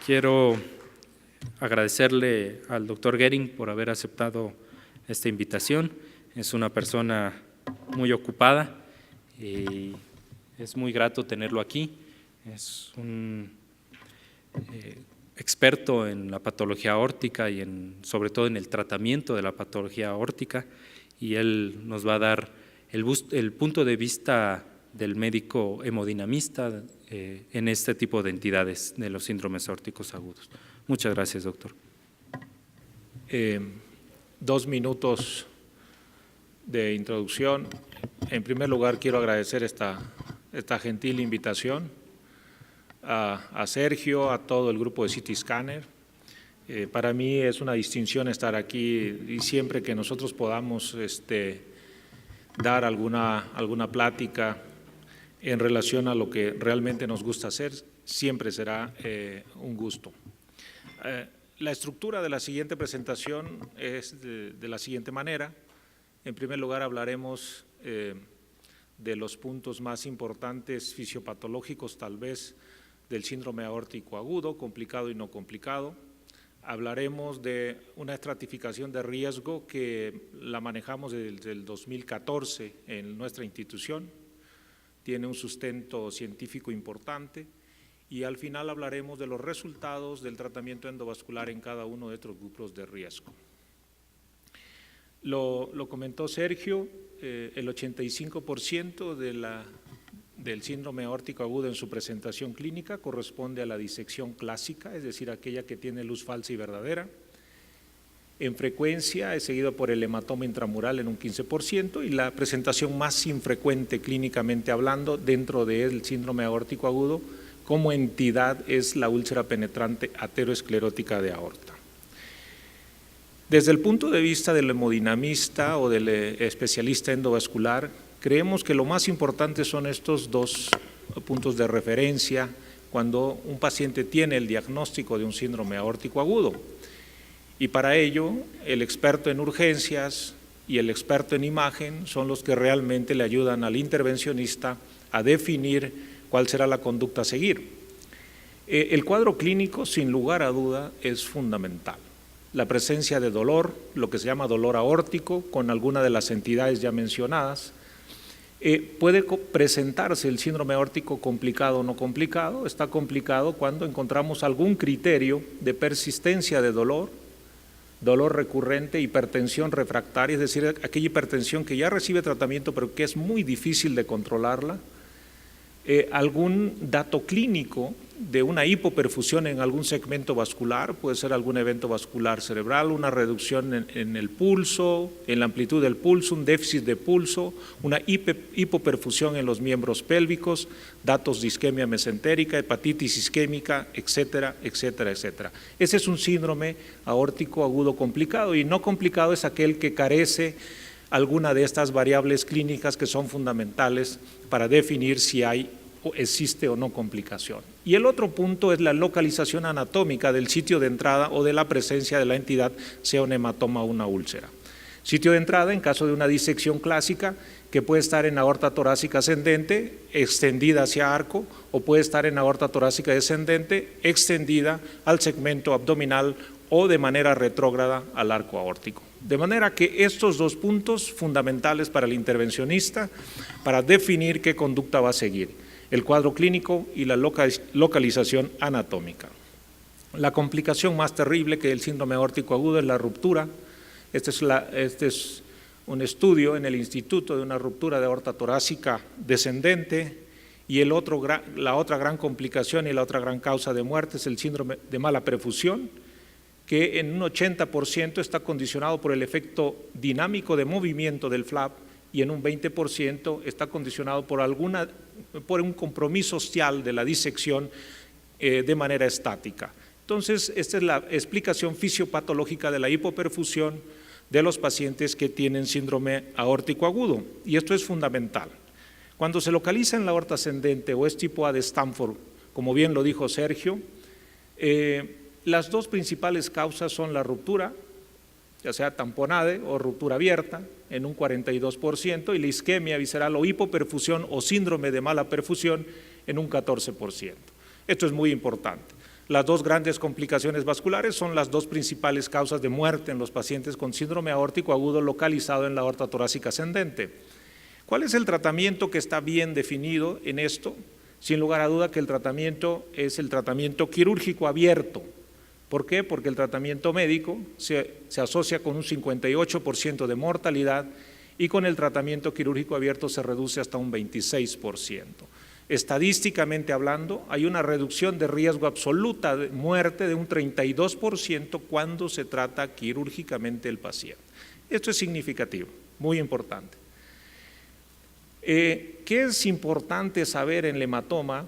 Quiero agradecerle al doctor Gehring por haber aceptado esta invitación. Es una persona muy ocupada y es muy grato tenerlo aquí. Es un experto en la patología aórtica y sobre todo en el tratamiento de la patología aórtica, y él nos va a dar el punto de vista del médico hemodinamista en este tipo de entidades de los síndromes aórticos agudos. Muchas gracias, doctor. 2 minutos de introducción. En primer lugar, quiero agradecer esta gentil invitación a Sergio, a todo el grupo de CityScanner. Para mí es una distinción estar aquí, y siempre que nosotros podamos dar alguna plática en relación a lo que realmente nos gusta hacer, siempre será un gusto. La estructura de la siguiente presentación es de la siguiente manera. En primer lugar, hablaremos de los puntos más importantes fisiopatológicos, tal vez, del síndrome aórtico agudo, complicado y no complicado. Hablaremos de una estratificación de riesgo que la manejamos desde el 2014 en nuestra institución. Tiene un sustento científico importante. Y al final hablaremos de los resultados del tratamiento endovascular en cada uno de estos grupos de riesgo. Lo comentó Sergio, el 85% del síndrome aórtico agudo en su presentación clínica corresponde a la disección clásica, es decir, aquella que tiene luz falsa y verdadera. En frecuencia es seguido por el hematoma intramural en un 15%, y la presentación más infrecuente clínicamente hablando dentro del síndrome aórtico agudo como entidad es la úlcera penetrante ateroesclerótica de aorta. Desde el punto de vista del hemodinamista o del especialista endovascular, creemos que lo más importante son estos 2 puntos de referencia cuando un paciente tiene el diagnóstico de un síndrome aórtico agudo. Y para ello, el experto en urgencias y el experto en imagen son los que realmente le ayudan al intervencionista a definir cuál será la conducta a seguir. El cuadro clínico, sin lugar a duda, es fundamental. La presencia de dolor, lo que se llama dolor aórtico, con alguna de las entidades ya mencionadas. Puede presentarse el síndrome aórtico complicado o no complicado. Está complicado cuando encontramos algún criterio de persistencia de dolor recurrente, hipertensión refractaria, es decir, aquella hipertensión que ya recibe tratamiento pero que es muy difícil de controlarla. Algún dato clínico de una hipoperfusión en algún segmento vascular, puede ser algún evento vascular cerebral, una reducción en el pulso, en la amplitud del pulso, un déficit de pulso, una hipoperfusión en los miembros pélvicos, datos de isquemia mesentérica, hepatitis isquémica, etcétera, etcétera, etcétera. Ese es un síndrome aórtico agudo complicado, y no complicado es aquel que carece alguna de estas variables clínicas que son fundamentales para definir si existe o no complicación. Y el otro punto es la localización anatómica del sitio de entrada o de la presencia de la entidad, sea un hematoma o una úlcera. Sitio de entrada en caso de una disección clásica, que puede estar en aorta torácica ascendente, extendida hacia arco, o puede estar en aorta torácica descendente, extendida al segmento abdominal o de manera retrógrada al arco aórtico. De manera que estos 2 puntos fundamentales para el intervencionista para definir qué conducta va a seguir: el cuadro clínico y la localización anatómica. La complicación más terrible que el síndrome aórtico agudo es la ruptura. Este es un estudio en el instituto de una ruptura de aorta torácica descendente, y la otra gran complicación y la otra gran causa de muerte es el síndrome de mala perfusión, que en un 80% está condicionado por el efecto dinámico de movimiento del flap, y en un 20% está condicionado por un compromiso social de la disección de manera estática. Entonces, esta es la explicación fisiopatológica de la hipoperfusión de los pacientes que tienen síndrome aórtico agudo, y esto es fundamental. Cuando se localiza en la aorta ascendente o es tipo A de Stanford, como bien lo dijo Sergio, las 2 principales causas son la ruptura, ya sea tamponade o ruptura abierta, en un 42%, y la isquemia visceral o hipoperfusión o síndrome de mala perfusión en un 14%. Esto es muy importante. Las dos grandes complicaciones vasculares son las dos principales causas de muerte en los pacientes con síndrome aórtico agudo localizado en la aorta torácica ascendente. ¿Cuál es el tratamiento que está bien definido en esto? Sin lugar a duda que el tratamiento es el tratamiento quirúrgico abierto. ¿Por qué? Porque el tratamiento médico se asocia con un 58% de mortalidad y con el tratamiento quirúrgico abierto se reduce hasta un 26%. Estadísticamente hablando, hay una reducción de riesgo absoluta de muerte de un 32% cuando se trata quirúrgicamente el paciente. Esto es significativo, muy importante. ¿Qué es importante saber en el hematoma?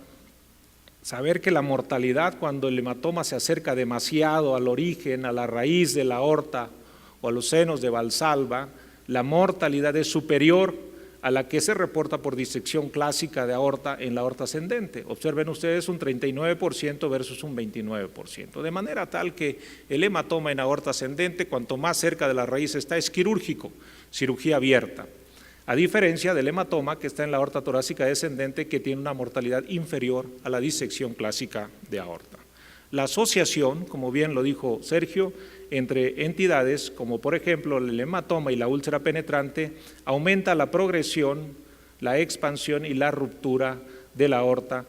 Saber que la mortalidad cuando el hematoma se acerca demasiado al origen, a la raíz de la aorta o a los senos de Valsalva, la mortalidad es superior a la que se reporta por disección clásica de aorta en la aorta ascendente. Observen ustedes un 39% versus un 29%, de manera tal que el hematoma en aorta ascendente, cuanto más cerca de la raíz está, es quirúrgico, cirugía abierta, a diferencia del hematoma que está en la aorta torácica descendente, que tiene una mortalidad inferior a la disección clásica de aorta. La asociación, como bien lo dijo Sergio, entre entidades como por ejemplo el hematoma y la úlcera penetrante aumenta la progresión, la expansión y la ruptura de la aorta.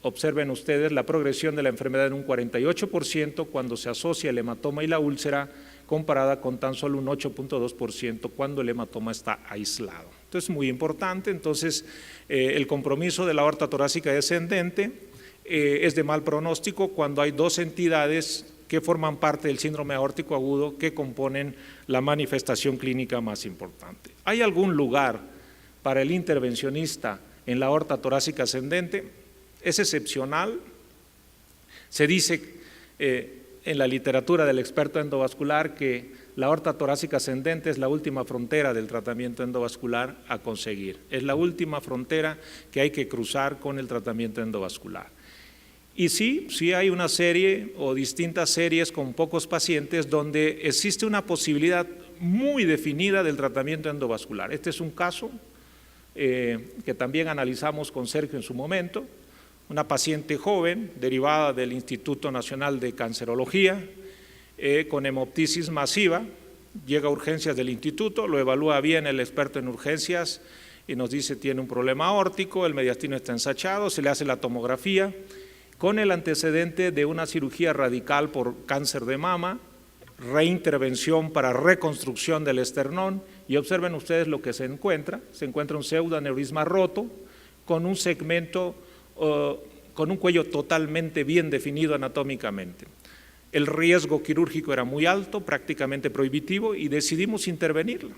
Observen ustedes la progresión de la enfermedad en un 48% cuando se asocia el hematoma y la úlcera, comparada con tan solo un 8.2% cuando el hematoma está aislado. Entonces, muy importante. Entonces, el compromiso de la aorta torácica descendente es de mal pronóstico cuando hay dos entidades que forman parte del síndrome aórtico agudo que componen la manifestación clínica más importante. ¿Hay algún lugar para el intervencionista en la aorta torácica ascendente? Es excepcional. Se dice en la literatura del experto endovascular que la aorta torácica ascendente es la última frontera del tratamiento endovascular a conseguir. Es la última frontera que hay que cruzar con el tratamiento endovascular. Y sí hay una serie o distintas series con pocos pacientes donde existe una posibilidad muy definida del tratamiento endovascular. Este es un caso que también analizamos con Sergio en su momento, una paciente joven derivada del Instituto Nacional de Cancerología con hemoptisis masiva, llega a urgencias del instituto, lo evalúa bien el experto en urgencias y nos dice tiene un problema aórtico, el mediastino está ensachado, se le hace la tomografía, con el antecedente de una cirugía radical por cáncer de mama, reintervención para reconstrucción del esternón, y observen ustedes lo que se encuentra un pseudoaneurisma roto con un segmento, con un cuello totalmente bien definido anatómicamente. El riesgo quirúrgico era muy alto, prácticamente prohibitivo, y decidimos intervenirla.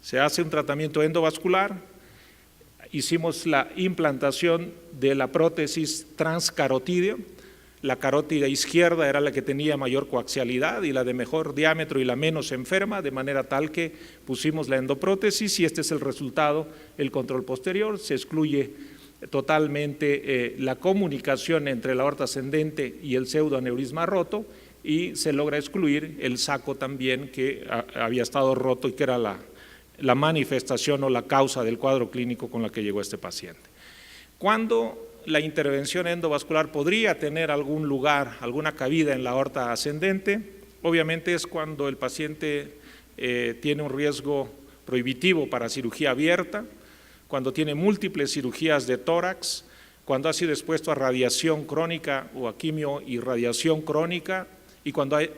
Se hace un tratamiento endovascular, hicimos la implantación de la prótesis transcarotídea. La carótida izquierda era la que tenía mayor coaxialidad y la de mejor diámetro y la menos enferma, de manera tal que pusimos la endoprótesis y este es el resultado, el control posterior. Se excluye totalmente la comunicación entre la aorta ascendente y el pseudoaneurisma roto y se logra excluir el saco también que había estado roto y que era la manifestación o la causa del cuadro clínico con la que llegó este paciente. ¿Cuándo la intervención endovascular podría tener algún lugar, alguna cabida en la aorta ascendente? Obviamente es cuando el paciente tiene un riesgo prohibitivo para cirugía abierta, cuando tiene múltiples cirugías de tórax, cuando ha sido expuesto a radiación crónica o a quimio y radiación crónica y cuando hay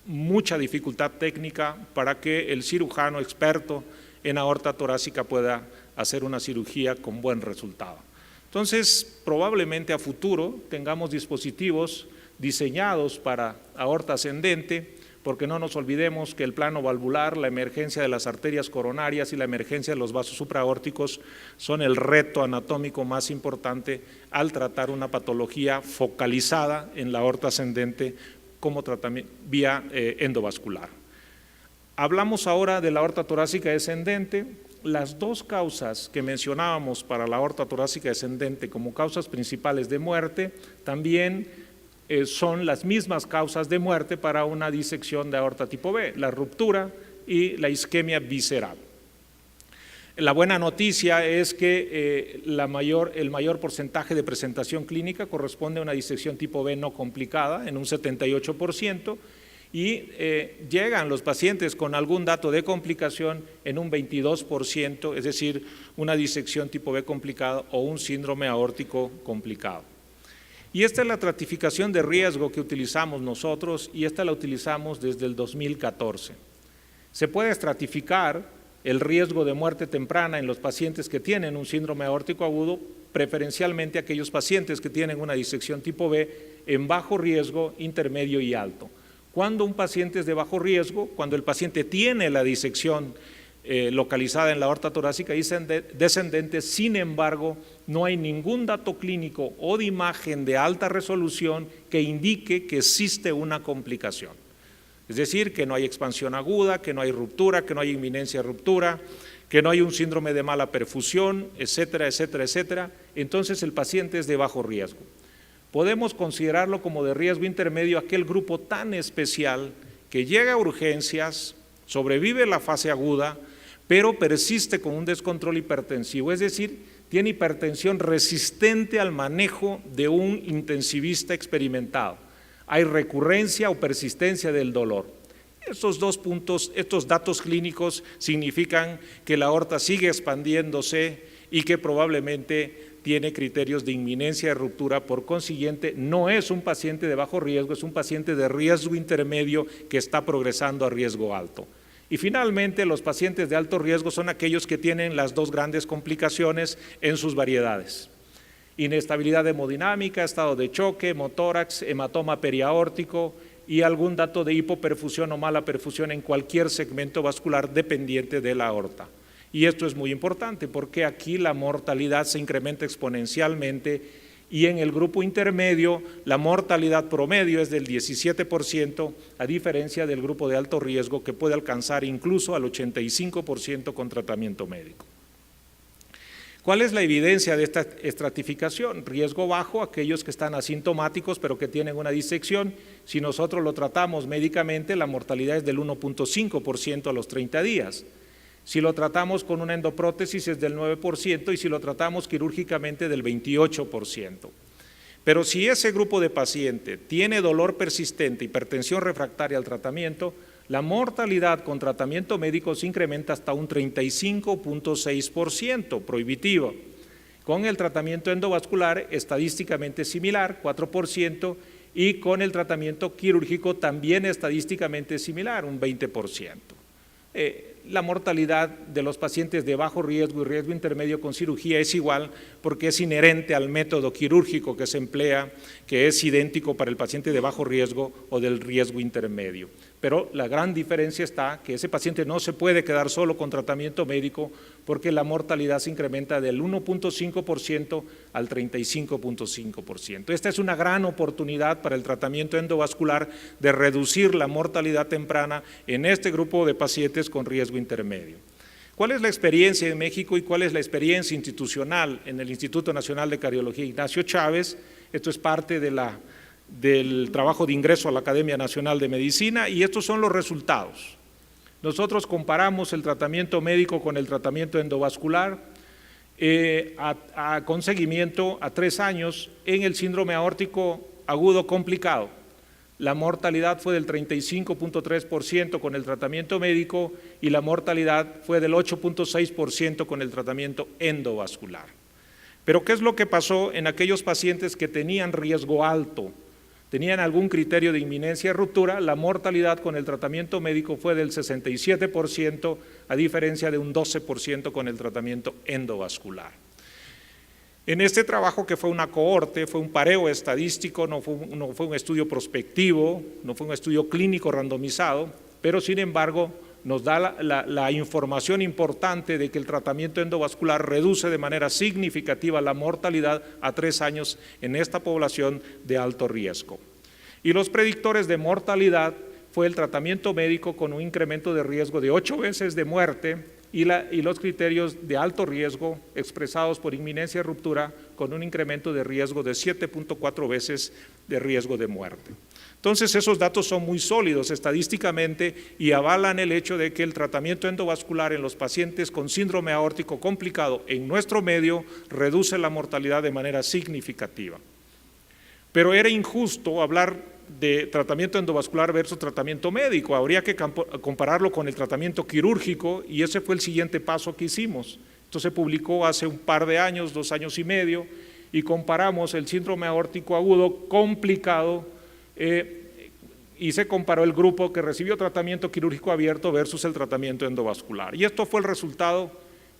mucha dificultad técnica para que el cirujano experto en aorta torácica pueda hacer una cirugía con buen resultado. Entonces, probablemente a futuro tengamos dispositivos diseñados para aorta ascendente, porque no nos olvidemos que el plano valvular, la emergencia de las arterias coronarias y la emergencia de los vasos supraórticos son el reto anatómico más importante al tratar una patología focalizada en la aorta ascendente como tratamiento vía endovascular. Hablamos ahora de la aorta torácica descendente. Las dos causas que mencionábamos para la aorta torácica descendente como causas principales de muerte también son las mismas causas de muerte para una disección de aorta tipo B, la ruptura y la isquemia visceral. La buena noticia es que el mayor porcentaje de presentación clínica corresponde a una disección tipo B no complicada, en un 78%, y llegan los pacientes con algún dato de complicación en un 22%, es decir, una disección tipo B complicada o un síndrome aórtico complicado. Y esta es la estratificación de riesgo que utilizamos nosotros, y esta la utilizamos desde el 2014. Se puede estratificar el riesgo de muerte temprana en los pacientes que tienen un síndrome aórtico agudo, preferencialmente aquellos pacientes que tienen una disección tipo B en bajo riesgo, intermedio y alto. Cuando un paciente es de bajo riesgo, cuando el paciente tiene la disección localizada en la aorta torácica descendente, sin embargo, no hay ningún dato clínico o de imagen de alta resolución que indique que existe una complicación. Es decir, que no hay expansión aguda, que no hay ruptura, que no hay inminencia de ruptura, que no hay un síndrome de mala perfusión, etcétera, etcétera, etcétera. Entonces el paciente es de bajo riesgo. Podemos considerarlo como de riesgo intermedio aquel grupo tan especial que llega a urgencias, sobrevive la fase aguda, pero persiste con un descontrol hipertensivo, es decir, tiene hipertensión resistente al manejo de un intensivista experimentado. Hay recurrencia o persistencia del dolor. Estos dos puntos, estos datos clínicos significan que la aorta sigue expandiéndose y que probablemente tiene criterios de inminencia de ruptura, por consiguiente no es un paciente de bajo riesgo, es un paciente de riesgo intermedio que está progresando a riesgo alto. Y finalmente los pacientes de alto riesgo son aquellos que tienen las dos grandes complicaciones en sus variedades: inestabilidad hemodinámica, estado de choque, hemotórax, hematoma periaórtico y algún dato de hipoperfusión o mala perfusión en cualquier segmento vascular dependiente de la aorta. Y esto es muy importante porque aquí la mortalidad se incrementa exponencialmente, y en el grupo intermedio la mortalidad promedio es del 17%, a diferencia del grupo de alto riesgo, que puede alcanzar incluso al 85% con tratamiento médico. ¿Cuál es la evidencia de esta estratificación? Riesgo bajo, aquellos que están asintomáticos pero que tienen una disección. Si nosotros lo tratamos médicamente, la mortalidad es del 1.5% a los 30 días. Si lo tratamos con una endoprótesis es del 9%, y si lo tratamos quirúrgicamente del 28%. Pero si ese grupo de paciente tiene dolor persistente, hipertensión refractaria al tratamiento, la mortalidad con tratamiento médico se incrementa hasta un 35.6% prohibitivo. Con el tratamiento endovascular estadísticamente similar, 4%, y con el tratamiento quirúrgico también estadísticamente similar, un 20%. La mortalidad de los pacientes de bajo riesgo y riesgo intermedio con cirugía es igual porque es inherente al método quirúrgico que se emplea, que es idéntico para el paciente de bajo riesgo o del riesgo intermedio. Pero la gran diferencia está que ese paciente no se puede quedar solo con tratamiento médico porque la mortalidad se incrementa del 1.5% al 35.5%. Esta es una gran oportunidad para el tratamiento endovascular de reducir la mortalidad temprana en este grupo de pacientes con riesgo intermedio. ¿Cuál es la experiencia en México y cuál es la experiencia institucional en el Instituto Nacional de Cardiología Ignacio Chávez? Esto es parte del trabajo de ingreso a la Academia Nacional de Medicina, y estos son los resultados. Nosotros comparamos el tratamiento médico con el tratamiento endovascular con seguimiento a 3 años en el síndrome aórtico agudo complicado. La mortalidad fue del 35.3% con el tratamiento médico y la mortalidad fue del 8.6% con el tratamiento endovascular. Pero ¿qué es lo que pasó en aquellos pacientes que tenían riesgo alto? Tenían algún criterio de inminencia de ruptura. La mortalidad con el tratamiento médico fue del 67%, a diferencia de un 12% con el tratamiento endovascular. En este trabajo, que fue una cohorte, fue un pareo estadístico, no fue un estudio prospectivo, no fue un estudio clínico randomizado, pero sin embargo nos da la información importante de que el tratamiento endovascular reduce de manera significativa la mortalidad a 3 años en esta población de alto riesgo. Y los predictores de mortalidad fue el tratamiento médico con un incremento de riesgo de 8 veces de muerte y los criterios de alto riesgo expresados por inminencia de ruptura con un incremento de riesgo de 7.4 veces de riesgo de muerte. Entonces esos datos son muy sólidos estadísticamente y avalan el hecho de que el tratamiento endovascular en los pacientes con síndrome aórtico complicado en nuestro medio reduce la mortalidad de manera significativa. Pero era injusto hablar de tratamiento endovascular versus tratamiento médico, habría que compararlo con el tratamiento quirúrgico y ese fue el siguiente paso que hicimos. Esto se publicó hace un par de años, 2 años y medio, y comparamos el síndrome aórtico agudo complicado y se comparó el grupo que recibió tratamiento quirúrgico abierto versus el tratamiento endovascular. Y esto fue el resultado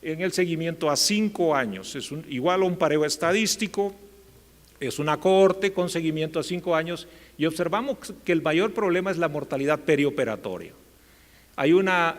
en el seguimiento a 5 años, es igual a un pareo estadístico, es una cohorte con seguimiento a 5 años y observamos que el mayor problema es la mortalidad perioperatoria. Hay una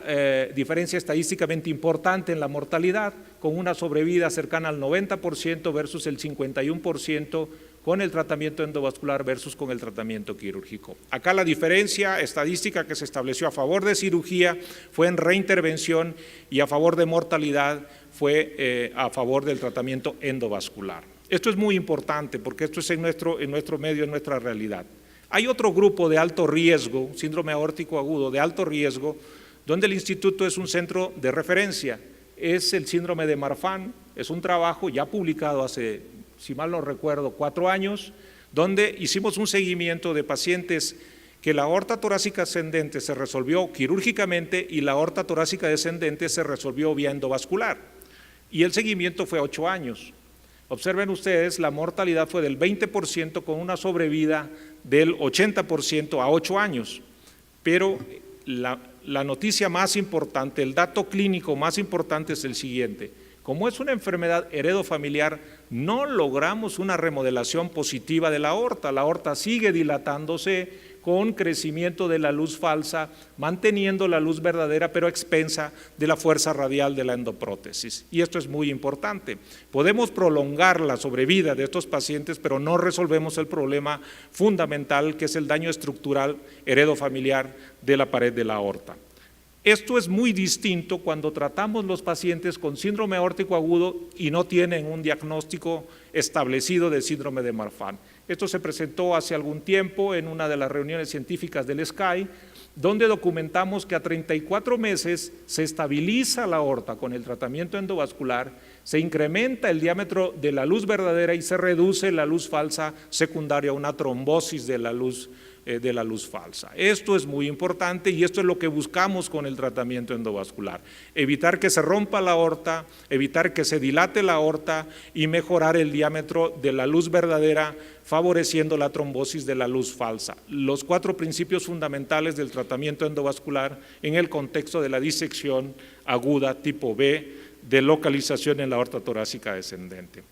diferencia estadísticamente importante en la mortalidad, con una sobrevida cercana al 90% versus el 51% con el tratamiento endovascular versus con el tratamiento quirúrgico. Acá la diferencia estadística que se estableció a favor de cirugía fue en reintervención y a favor de mortalidad fue a favor del tratamiento endovascular. Esto es muy importante porque esto es en nuestro medio, en nuestra realidad. Hay otro grupo de alto riesgo, síndrome aórtico agudo de alto riesgo, donde el instituto es un centro de referencia. Es el síndrome de Marfan, es un trabajo ya publicado hace, si mal no recuerdo, 4 años, donde hicimos un seguimiento de pacientes que la aorta torácica ascendente se resolvió quirúrgicamente y la aorta torácica descendente se resolvió vía endovascular. Y el seguimiento fue 8 años. Observen ustedes, la mortalidad fue del 20% con una sobrevida del 80% a 8 años. Pero la noticia más importante, el dato clínico más importante es el siguiente. Como es una enfermedad heredofamiliar, no logramos una remodelación positiva de la aorta sigue dilatándose con crecimiento de la luz falsa, manteniendo la luz verdadera, pero a expensa de la fuerza radial de la endoprótesis. Y esto es muy importante. Podemos prolongar la sobrevida de estos pacientes, pero no resolvemos el problema fundamental, que es el daño estructural heredofamiliar de la pared de la aorta. Esto es muy distinto cuando tratamos los pacientes con síndrome aórtico agudo y no tienen un diagnóstico establecido de síndrome de Marfan. Esto se presentó hace algún tiempo en una de las reuniones científicas del SCAI, donde documentamos que a 34 meses se estabiliza la aorta con el tratamiento endovascular, se incrementa el diámetro de la luz verdadera y se reduce la luz falsa secundaria a una trombosis de la luz falsa. Esto es muy importante y esto es lo que buscamos con el tratamiento endovascular. Evitar que se rompa la aorta, evitar que se dilate la aorta y mejorar el diámetro de la luz verdadera, favoreciendo la trombosis de la luz falsa. Los 4 principios fundamentales del tratamiento endovascular en el contexto de la disección aguda tipo B de localización en la aorta torácica descendente.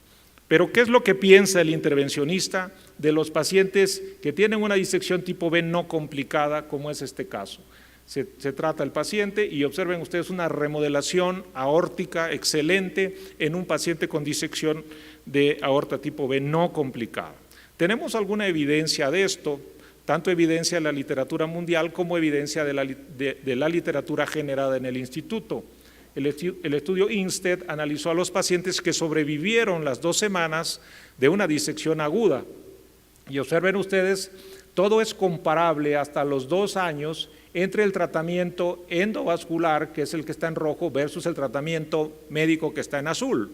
Pero ¿qué es lo que piensa el intervencionista de los pacientes que tienen una disección tipo B no complicada, como es este caso? Se trata el paciente y observen ustedes una remodelación aórtica excelente en un paciente con disección de aorta tipo B no complicada. Tenemos alguna evidencia de esto, tanto evidencia de la literatura mundial como evidencia de la literatura generada en el instituto. El estudio INSTED analizó a los pacientes que sobrevivieron las 2 semanas de una disección aguda. Y observen ustedes, todo es comparable hasta los 2 años entre el tratamiento endovascular, que es el que está en rojo, versus el tratamiento médico que está en azul.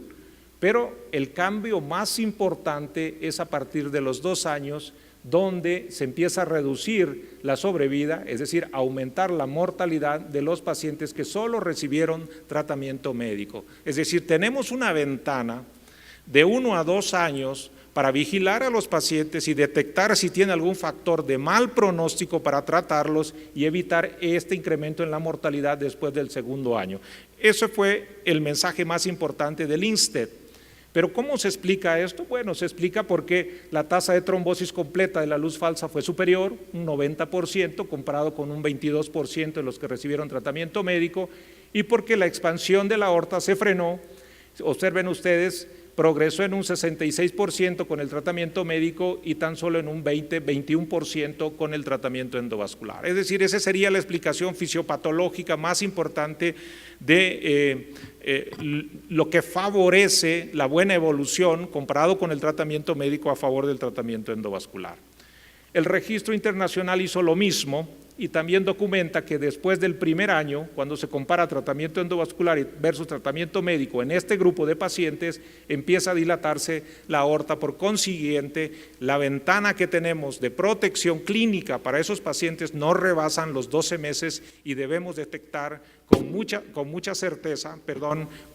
Pero el cambio más importante es a partir de los 2 años, donde se empieza a reducir la sobrevida, es decir, aumentar la mortalidad de los pacientes que solo recibieron tratamiento médico. Es decir, tenemos una ventana de 1 a 2 años para vigilar a los pacientes y detectar si tiene algún factor de mal pronóstico para tratarlos y evitar este incremento en la mortalidad después del 2º año. Ese fue el mensaje más importante del INSTED. Pero ¿cómo se explica esto? Bueno, se explica porque la tasa de trombosis completa de la luz falsa fue superior, un 90% comparado con un 22% de los que recibieron tratamiento médico, y porque la expansión de la aorta se frenó. Observen ustedes, progresó en un 66% con el tratamiento médico y tan solo en un 21% con el tratamiento endovascular. Es decir, esa sería la explicación fisiopatológica más importante de lo que favorece la buena evolución comparado con el tratamiento médico a favor del tratamiento endovascular. El registro internacional hizo lo mismo y también documenta que después del primer año, cuando se compara tratamiento endovascular versus tratamiento médico en este grupo de pacientes, empieza a dilatarse la aorta. Por consiguiente, la ventana que tenemos de protección clínica para esos pacientes no rebasan los 12 meses y debemos detectar con mucha certeza,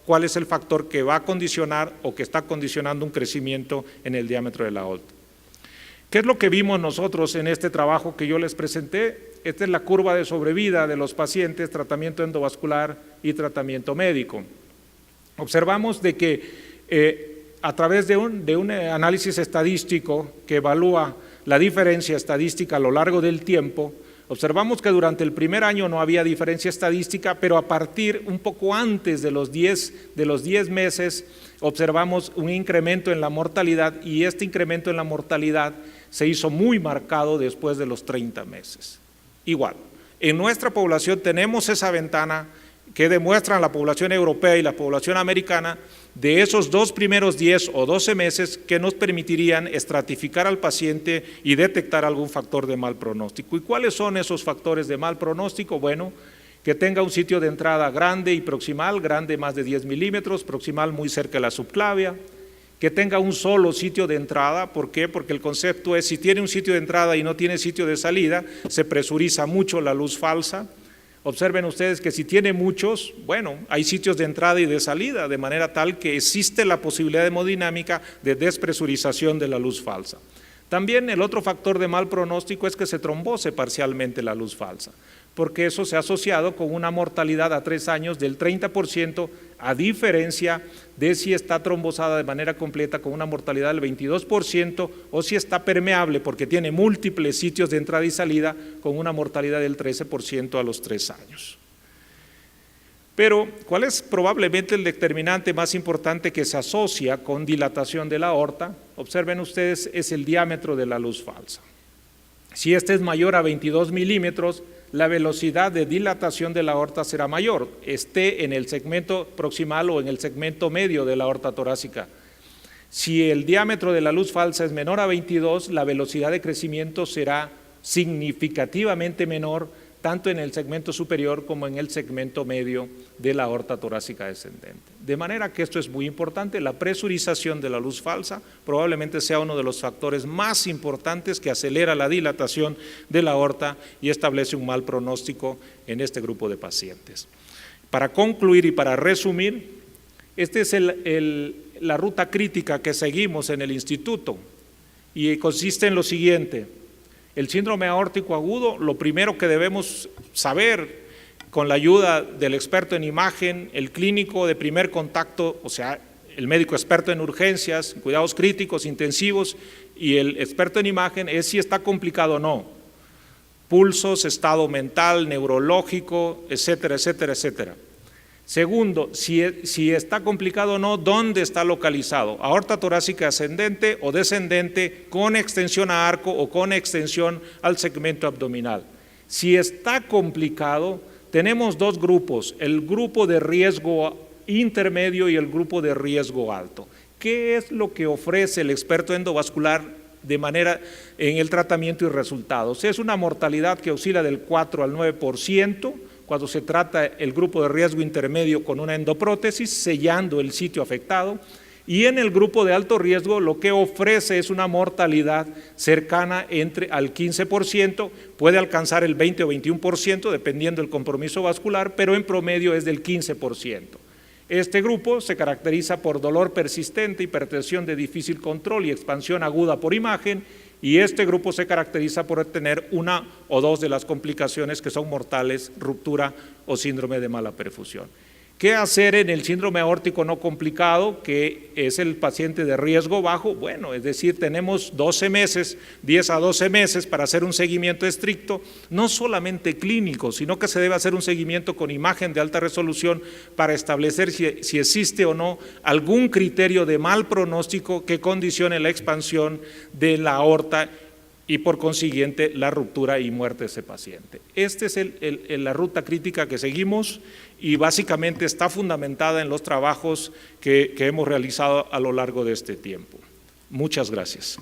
cuál es el factor que va a condicionar o que está condicionando un crecimiento en el diámetro de la aorta. ¿Qué es lo que vimos nosotros en este trabajo que yo les presenté? Esta es la curva de sobrevida de los pacientes, tratamiento endovascular y tratamiento médico. Observamos de que a través de un análisis estadístico que evalúa la diferencia estadística a lo largo del tiempo, observamos que durante el primer año no había diferencia estadística, pero a partir un poco antes de los 10 meses observamos un incremento en la mortalidad y este incremento en la mortalidad se hizo muy marcado después de los 30 meses. Igual, en nuestra población tenemos esa ventana que demuestran la población europea y la población americana de esos 2 primeros 10 o 12 meses que nos permitirían estratificar al paciente y detectar algún factor de mal pronóstico. ¿Y cuáles son esos factores de mal pronóstico? Bueno, que tenga un sitio de entrada grande y proximal, grande más de 10 milímetros, proximal muy cerca de la subclavia, que tenga un solo sitio de entrada. ¿Por qué? Porque el concepto es, si tiene un sitio de entrada y no tiene sitio de salida, se presuriza mucho la luz falsa. Observen ustedes que si tiene muchos, bueno, hay sitios de entrada y de salida, de manera tal que existe la posibilidad de hemodinámica de despresurización de la luz falsa. También el otro factor de mal pronóstico es que se trombose parcialmente la luz falsa, porque eso se ha asociado con una mortalidad a 3 años del 30%, a diferencia de si está trombosada de manera completa con una mortalidad del 22%, o si está permeable porque tiene múltiples sitios de entrada y salida con una mortalidad del 13% a los 3 años. Pero, ¿cuál es probablemente el determinante más importante que se asocia con dilatación de la aorta? Observen ustedes, es el diámetro de la luz falsa. Si este es mayor a 22 milímetros, la velocidad de dilatación de la aorta será mayor, esté en el segmento proximal o en el segmento medio de la aorta torácica. Si el diámetro de la luz falsa es menor a 22, la velocidad de crecimiento será significativamente menor, tanto en el segmento superior como en el segmento medio de la aorta torácica descendente. De manera que esto es muy importante, la presurización de la luz falsa probablemente sea uno de los factores más importantes que acelera la dilatación de la aorta y establece un mal pronóstico en este grupo de pacientes. Para concluir y para resumir, esta es la ruta crítica que seguimos en el instituto y consiste en lo siguiente. El síndrome aórtico agudo, lo primero que debemos saber con la ayuda del experto en imagen, el clínico de primer contacto, o sea, el médico experto en urgencias, cuidados críticos, intensivos, y el experto en imagen es si está complicado o no. Pulsos, estado mental, neurológico, etcétera, etcétera, etcétera. Segundo, si está complicado o no, ¿dónde está localizado? Aorta torácica ascendente o descendente, con extensión a arco o con extensión al segmento abdominal. Si está complicado, tenemos 2 grupos, el grupo de riesgo intermedio y el grupo de riesgo alto. ¿Qué es lo que ofrece el experto endovascular de manera en el tratamiento y resultados? Es una mortalidad que oscila del 4 al 9%, cuando se trata el grupo de riesgo intermedio con una endoprótesis, sellando el sitio afectado, y en el grupo de alto riesgo lo que ofrece es una mortalidad cercana al 15%, puede alcanzar el 20 o 21% dependiendo del compromiso vascular, pero en promedio es del 15%. Este grupo se caracteriza por dolor persistente, hipertensión de difícil control y expansión aguda por imagen, y este grupo se caracteriza por tener 1 o 2 de las complicaciones que son mortales, ruptura o síndrome de mala perfusión. ¿Qué hacer en el síndrome aórtico no complicado, que es el paciente de riesgo bajo? Bueno, es decir, tenemos 12 meses, 10 a 12 meses para hacer un seguimiento estricto, no solamente clínico, sino que se debe hacer un seguimiento con imagen de alta resolución para establecer si existe o no algún criterio de mal pronóstico que condicione la expansión de la aorta y por consiguiente la ruptura y muerte de ese paciente. Esta es la ruta crítica que seguimos y básicamente está fundamentada en los trabajos que hemos realizado a lo largo de este tiempo. Muchas gracias.